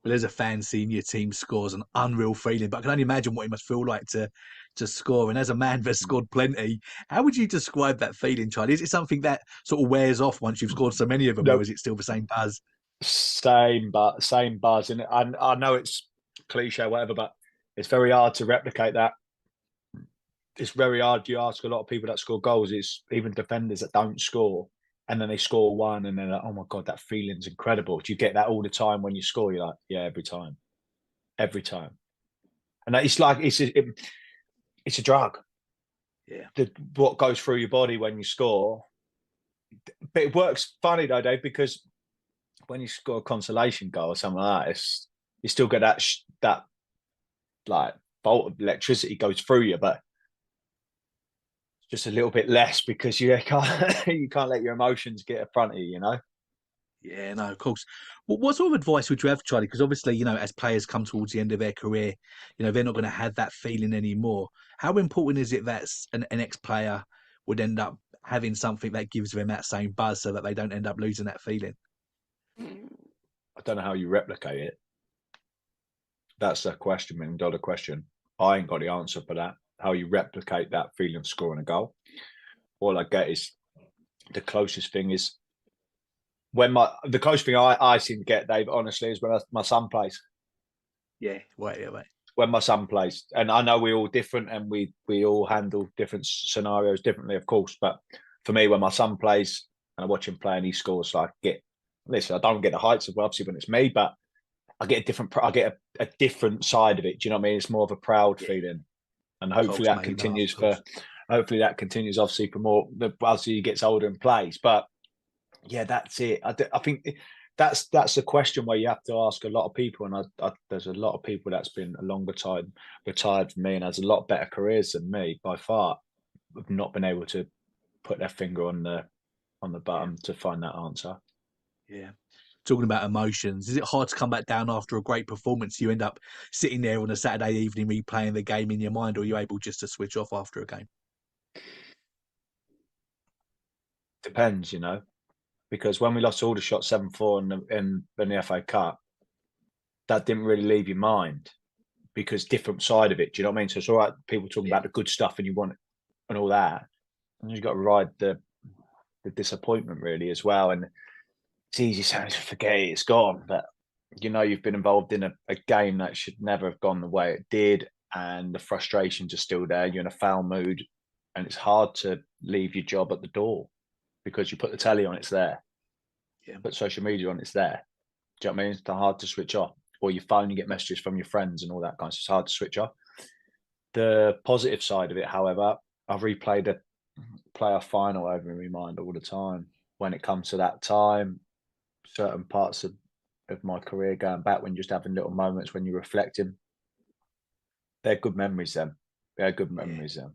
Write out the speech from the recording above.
Well, as a fan, seeing your team scores an unreal feeling, but I can only imagine what it must feel like to score. And as a man that's scored plenty, how would you describe that feeling, Charlie? Is it something that sort of wears off once you've scored so many of them, or No, is it still the same buzz? same buzz, and I know it's cliche, whatever, but it's very hard to replicate that. It's very hard. You ask a lot of people that score goals, it's even defenders that don't score, and then they score one, and they're like, "Oh my god, that feeling's incredible." Do you get that all the time when you score? You're like, "Yeah, every time," and it's like it's a drug. Yeah. What goes through your body when you score, but it works funny though, Dave, because when you score a consolation goal or something like that, you still get that like bolt of electricity goes through you, but just a little bit less because you can't you can't let your emotions get in front of you, you know. Yeah, no, of course. What sort of advice would you have, Charlie? Because obviously, as players come towards the end of their career, they're not going to have that feeling anymore. How important is it that an ex-player would end up having something that gives them that same buzz so that they don't end up losing that feeling? I don't know how you replicate it. That's a question, $1 million question. I ain't got the answer for that. How you replicate that feeling of scoring a goal? All I get is the closest thing is the closest thing I seem to get, Dave, honestly, is when my son plays. Yeah, wait, yeah, wait. When my son plays, and I know we're all different and we all handle different scenarios differently, of course. But for me, when my son plays and I watch him play and he scores, so listen, I don't get the heights of obviously when it's me, but I get a different side of it. Do you know what I mean? It's more of a proud Yeah, feeling, and of hopefully course, that mate. No, of continues course. obviously for more as he gets older and plays. But yeah, that's it. I think that's a question where you have to ask a lot of people, and there's a lot of people that's been a longer time retired from me and has a lot better careers than me by far, have not been able to put their finger on the Yeah, button to find that answer. yeah. Talking about emotions, is it hard to come back down after a great performance? You end up sitting there on a Saturday evening replaying the game in your mind, or are you able just to switch off after a game? Depends, you know, because when we lost all the shots 7-4 in the FA Cup, that didn't really leave your mind because different side of it. Do you know what I mean? So it's all right, people talking Yeah, about the good stuff and you want it and all that, and you've got to ride the disappointment really as well. And it's easy saying forget it, it's gone, but you've been involved in a game that should never have gone the way it did, and the frustrations are still there. You're in a foul mood, and it's hard to leave your job at the door because you put the telly on, it's there. yeah, Put social media on, it's there. Do you know what I mean? It's hard to switch off. Or your phone, you get messages from your friends and all that kind of stuff. It's hard to switch off. The positive side of it, however, I've replayed a playoff final over in my mind all the time. When it comes to that time, certain parts of my career going back, when you're just having little moments when you're reflecting, they're good memories then. They're good yeah. memories then.